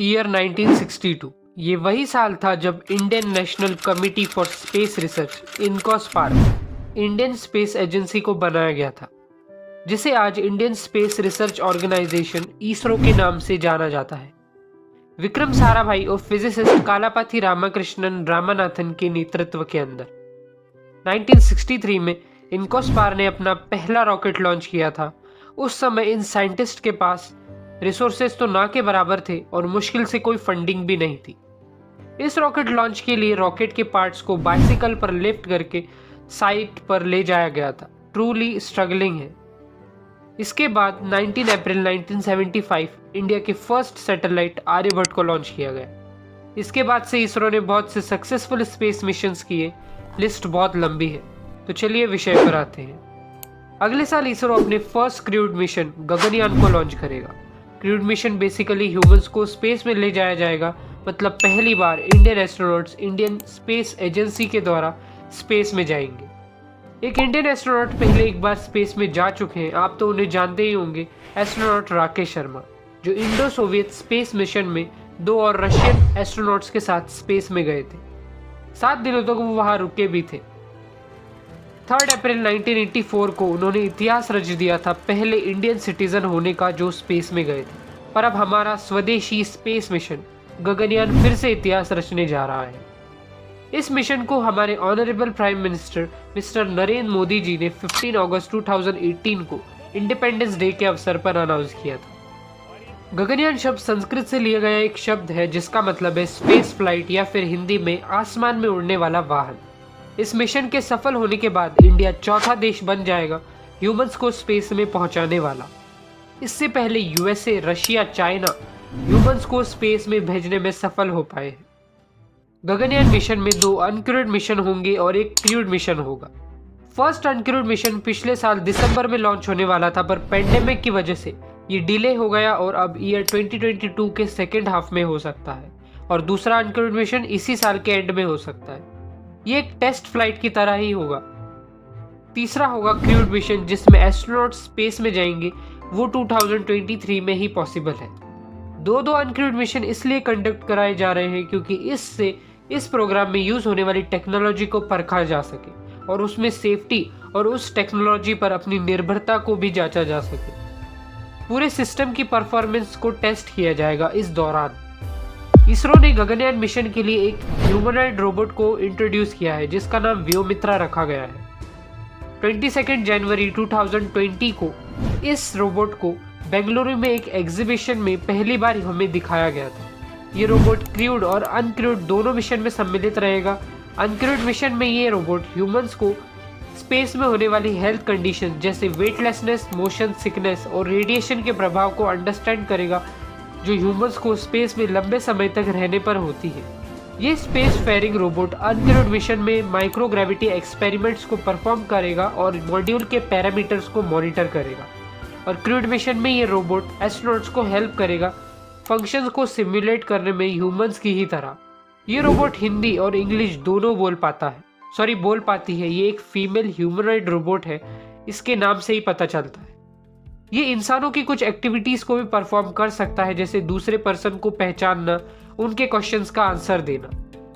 Year 1962 ये वही साल था जब Indian national committee for space research INCOSPAR Indian space agency को बनाया गया था, जिसे आज Indian space research organisation ISRO के नाम से जाना जाता है। विक्रम साराभाई और फिजिसिस्ट कालापाथी रामाकृष्णन रामानाथन के नेतृत्व के अंदर 1963 में इनकॉस्पार ने अपना पहला रॉकेट लॉन्च किया था। उस समय इन साइंटिस्ट के पास रिसोर्सेज तो ना के बराबर थे और मुश्किल से कोई फंडिंग भी नहीं थी। इस रॉकेट लॉन्च के लिए रॉकेट के पार्ट्स को बाइसिकल पर लिफ्ट करके साइट पर ले जाया गया था। ट्रूली स्ट्रगलिंग है। इसके बाद 19 अप्रैल 1975 इंडिया के फर्स्ट सैटेलाइट आर्यभट्ट को लॉन्च किया गया। इसके बाद से इसरो ने बहुत से सक्सेसफुल स्पेस मिशंस किए। लिस्ट बहुत लंबी है, तो चलिए विषय पर आते हैं। अगले साल इसरो अपने फर्स्ट क्रूड मिशन गगनयान को लॉन्च करेगा। क्रूड मिशन बेसिकली ह्यूमंस को स्पेस में ले जाया जाएगा, मतलब पहली बार Indian astronauts Indian space agency के द्वारा स्पेस में जाएंगे। एक इंडियन एस्ट्रोनॉट पहले एक बार स्पेस में जा चुके हैं, आप तो उन्हें जानते ही होंगे, एस्ट्रोनॉट राकेश शर्मा, जो इंडो सोवियत स्पेस मिशन में 2 और रशियन एस्ट्रोनॉट्स के साथ स्पेस में गए थे। 7 दिनों तक वो वहां रुके भी थे। 3 अप्रैल 1984 को उन्होंने इतिहास रच दिया था, पहले इंडियन सिटीजन होने का जो स्पेस में गए थे। पर अब हमारा स्वदेशी स्पेस मिशन गगनयान फिर से इतिहास रचने जा रहा है। इस मिशन को हमारे honourable prime minister Mr Narendra Modi ji ने 15 अगस्त 2018 को इंडिपेंडेंस डे के अवसर पर अनाउंस किया था। गगनयान शब्द संस्कृत से लिया गया एक शब्द है जिसका मतलब है स्पेस फ्लाइट या फिर हिंदी में आसमान में उड़ने वाला वाहन। इस मिशन के सफल होने के बाद इंडिया चौथा देश बन जाएगा ह्यूमंस को स्पेस में पहुंचाने वाला। इससे पहले यूएसए, रशिया, चाइना ह्यूमंस को स्पेस में भेजने में सफल हो पाए हैं। गगनयान मिशन में 2 अनक्रूड मिशन होंगे और एक क्रूड मिशन होगा। फर्स्ट अनक्रूड मिशन पिछले साल दिसंबर में लॉन्च होने वाला था, पर पेंडेमिक की वजह से ये डिले हो गया और अब ईयर 2022 के सेकेंड हाफ में हो सकता है, और दूसरा अनक्रूड मिशन इसी साल के एंड में हो सकता है। ये एक टेस्ट फ्लाइट की तरह ही होगा। तीसरा होगा क्रूड मिशन, जिसमें एस्ट्रोनॉट स्पेस में जाएंगे, वो 2023 में ही पॉसिबल है। 2 अनक्रूड मिशन इसलिए कंडक्ट कराए जा रहे हैं क्योंकि इससे इस प्रोग्राम में यूज होने वाली टेक्नोलॉजी को परखा जा सके और उसमें सेफ्टी और उस टेक्नोलॉजी पर अपनी निर्भरता को भी जांचा जा सके। पूरे सिस्टम की परफॉर्मेंस को टेस्ट किया जाएगा। इस दौरान इसरो ने गगनयान मिशन के लिए एक ह्यूमनॉइड रोबोट को इंट्रोड्यूस किया है जिसका नाम व्योमित्रा रखा गया है। 22 जनवरी 2020 को इस रोबोट को बेंगलुरु में एक एग्जीबिशन में पहली बार हमें दिखाया गया था। ये रोबोट क्रूड और अनक्रूड दोनों मिशन में सम्मिलित रहेगा। अनक्रूड मिशन में ये रोबोट ह्यूमंस को स्पेस में होने वाली हेल्थ कंडीशन जैसे वेटलेसनेस, मोशन सिकनेस और रेडिएशन के प्रभाव को अंडरस्टैंड करेगा, जो ह्यूमंस को स्पेस में लंबे समय तक रहने पर होती है। ये space faring robot uncrewed mission में माइक्रोग्रेविटी एक्सपेरिमेंट्स को परफॉर्म करेगा और मॉड्यूल के पैरामीटर्स को मॉनिटर करेगा। और क्रूड मिशन में ये रोबोट एस्ट्रोनॉट्स को हेल्प करेगा फंक्शंस को सिमुलेट करने में ह्यूमंस की ही तरह। ये रोबोट हिंदी और इंग्लिश दोनों बोल पाती है। ये एक फीमेल ह्यूमनॉइड रोबोट है, इसके नाम से ही पता चलता है। ये इंसानों की कुछ एक्टिविटीज को भी परफॉर्म कर सकता है, जैसे दूसरे पर्सन को पहचानना, उनके क्वेश्चंस का आंसर देना।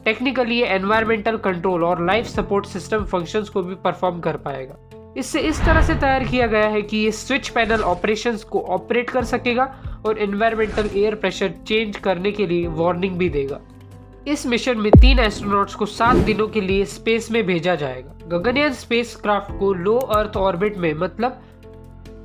टेक्निकली ये एनवायरमेंटल कंट्रोल और लाइफ सपोर्ट सिस्टम फंक्शंस को भी परफॉर्म कर पाएगा। इससे इस तरह से तैयार किया गया है कि ये स्विच पैनल ऑपरेशंस को ऑपरेट कर सकेगा और एनवायरमेंटल एयर प्रेशर चेंज करने के लिए वार्निंग भी देगा। इस मिशन में 3 एस्ट्रोनॉट्स को 7 दिनों के लिए स्पेस में भेजा जाएगा। गगनयान स्पेस क्राफ्ट को लो अर्थ ऑर्बिट में, मतलब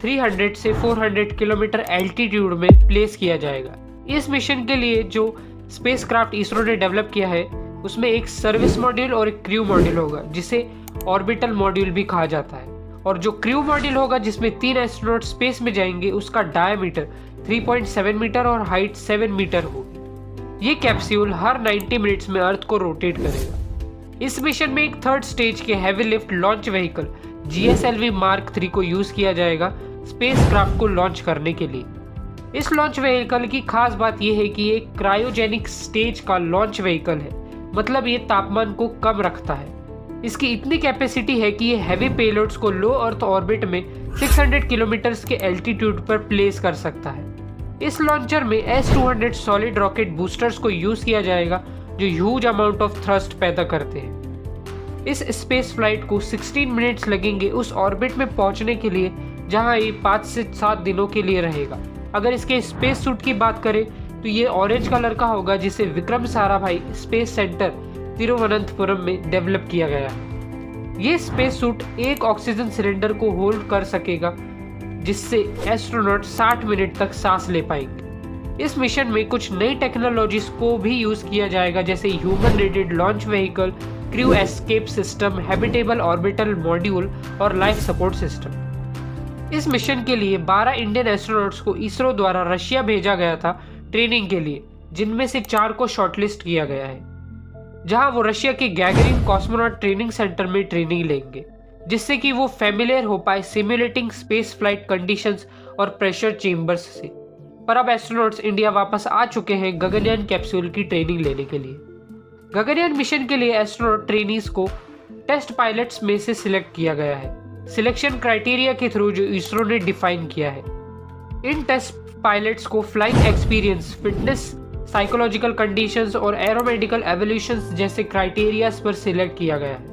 300 से 400 किलोमीटर एल्टीट्यूड में प्लेस किया जाएगा। इस मिशन के लिए जो स्पेस क्राफ्ट इसरो ने डेवलप किया है उसमें एक सर्विस मॉड्यूल और एक क्रू मॉड्यूल होगा, जिसे ऑर्बिटल मॉड्यूल भी कहा जाता है। और जो क्रू मॉड्यूल होगा जिसमें 3 एस्ट्रोनॉट स्पेस में जाएंगे, उसका डायमीटर 3.7 मीटर और हाइट 7 मीटर होगी। ये कैप्सूल हर 90 मिनट्स में अर्थ को रोटेट करेगा। इस मिशन में एक 3rd स्टेज के heavy lift launch vehicle GSLV Mark 3 को यूज किया जाएगा स्पेस क्राफ्ट को लॉन्च करने के लिए। इस लॉन्च व्हीकल की खास बात यह है कि ये क्रायोजेनिक स्टेज का लॉन्च व्हीकल है, मतलब ये तापमान को कम रखता है। इसकी इतनी कैपेसिटी है कि ये हैवी पेलोड्स को लो अर्थ ऑर्बिट में 600 किलोमीटर के एल्टीट्यूड पर प्लेस कर सकता है। इस लॉन्चर में S-200 सॉलिड रॉकेट बूस्टर्स को यूज किया जाएगा जो ह्यूज अमाउंट ऑफ थ्रस्ट पैदा करते हैं। इस स्पेस फ्लाइट को 16 मिनट्स लगेंगे उस ऑर्बिट में पहुंचने के लिए जहां ये 5 से 7 दिनों के लिए रहेगा। अगर इसके स्पेस सूट की बात करें तो ये ऑरेंज कलर का होगा जिसे विक्रम साराभाई स्पेस सेंटर तिरुवनंतपुरम में डेवलप किया गया है। ये स्पेस सूट एक ऑक्सीजन सिलेंडर को होल्ड कर सकेगा जिससे एस्ट्रोनॉट 60 मिनट तक सांस ले पाएंगे। इस मिशन में कुछ नई टेक्नोलॉजीज को भी यूज किया जाएगा जैसे human rated launch vehicle, crew escape system, habitable orbital module और लाइफ सपोर्ट सिस्टम। इस मिशन के लिए 12 इंडियन एस्ट्रोनॉट्स को इसरो द्वारा रशिया भेजा गया था ट्रेनिंग के लिए, जिनमें से 4 को शॉर्टलिस्ट किया गया है जहां वो रशिया के गैगरिन कॉस्मोनॉट ट्रेनिंग सेंटर में ट्रेनिंग लेंगे जिससे कि वो फेमिलियर हो पाए सिमुलेटिंग स्पेस फ्लाइट कंडीशंस और प्रेशर चेंबर्स से। पर अब एस्ट्रोनॉट्स इंडिया वापस आ चुके हैं गगनयान कैप्सूल की ट्रेनिंग लेने के लिए। गगनयान मिशन के लिए एस्ट्रोनॉट ट्रेनीज को टेस्ट पायलट्स में से सिलेक्ट किया गया है, सिलेक्शन क्राइटेरिया के थ्रू जो इसरो ने डिफाइन किया है। इन टेस्ट पायलट्स को flying experience, fitness, psychological conditions और एरोमेडिकल एवोल्यूशंस जैसे क्राइटेरियाज पर सिलेक्ट किया गया है।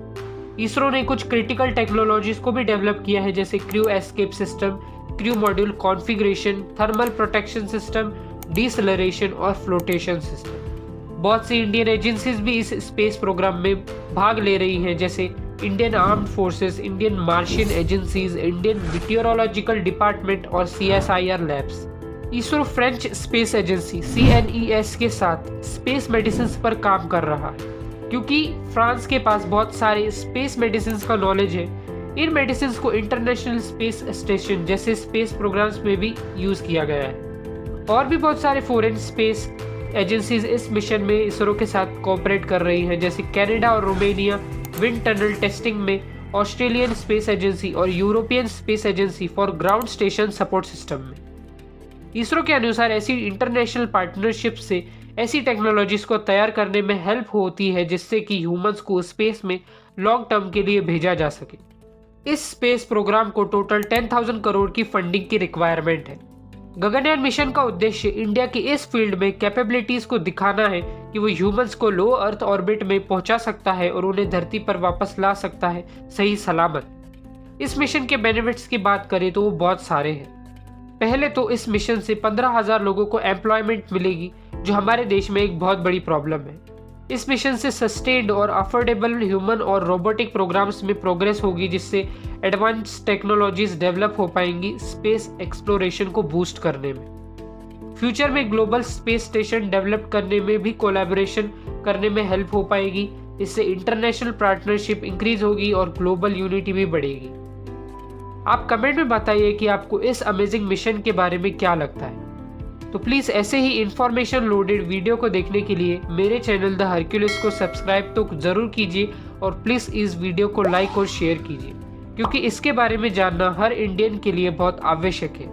इसरो ने कुछ क्रिटिकल टेक्नोलॉजीज को भी डेवलप किया है जैसे crew escape system, crew module configuration, thermal protection system, deceleration और फ्लोटेशन सिस्टम। बहुत सी इंडियन एजेंसीज भी इस स्पेस प्रोग्राम में भाग ले रही हैं जैसे Indian armed forces, Indian Martian agencies, Indian meteorological department और CSIR labs. ISRO French space agency CNES के साथ स्पेस मेडिसिन पर काम कर रहा है क्योंकि फ्रांस के पास बहुत सारे स्पेस मेडिसिन का नॉलेज है। इन मेडिसिन को इंटरनेशनल स्पेस स्टेशन जैसे स्पेस प्रोग्राम्स में भी यूज किया गया है। और भी बहुत सारे फॉरेन स्पेस एजेंसीज इस मिशन में इसरो के साथ कोऑपरेट कर रही हैं जैसे कनाडा और रोमानिया विंड टनल टेस्टिंग में, ऑस्ट्रेलियन स्पेस एजेंसी और European space agency for ground station support system में। इसरो के अनुसार ऐसी इंटरनेशनल पार्टनरशिप से ऐसी टेक्नोलॉजीज को तैयार करने में हेल्प होती है जिससे कि ह्यूमंस को स्पेस में लॉन्ग टर्म के लिए भेजा जा सके। इस स्पेस प्रोग्राम को टोटल 10,000 करोड़ की फंडिंग की रिक्वायरमेंट है। गगनयान मिशन का उद्देश्य इंडिया की इस फील्ड में कैपेबिलिटीज को दिखाना है कि वो ह्यूमंस को लो अर्थ ऑर्बिट में पहुंचा सकता है और उन्हें धरती पर वापस ला सकता है सही सलामत। इस मिशन के बेनिफिट्स की बात करें तो वो बहुत सारे हैं। पहले तो इस मिशन से 15,000 लोगों को एम्प्लॉयमेंट मिलेगी जो हमारे देश में एक बहुत बड़ी प्रॉब्लम है। इस मिशन से सस्टेन्ड और अफोर्डेबल ह्यूमन और रोबोटिक प्रोग्राम्स में प्रोग्रेस होगी जिससे एडवांस टेक्नोलॉजीज डेवलप हो पाएंगी स्पेस एक्सप्लोरेशन को बूस्ट करने में। फ्यूचर में ग्लोबल स्पेस स्टेशन डेवलप करने में भी कोलैबोरेशन करने में हेल्प हो पाएगी। इससे इंटरनेशनल पार्टनरशिप इंक्रीज होगी और ग्लोबल यूनिटी भी बढ़ेगी। आप कमेंट में बताइए कि आपको इस अमेजिंग मिशन के बारे में क्या लगता है। तो प्लीज़ ऐसे ही इंफॉर्मेशन लोडेड वीडियो को देखने के लिए मेरे चैनल द हरक्यूलिस को सब्सक्राइब तो ज़रूर कीजिए और प्लीज़ इस वीडियो को लाइक और शेयर कीजिए क्योंकि इसके बारे में जानना हर इंडियन के लिए बहुत आवश्यक है।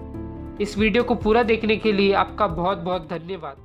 इस वीडियो को पूरा देखने के लिए आपका बहुत बहुत धन्यवाद।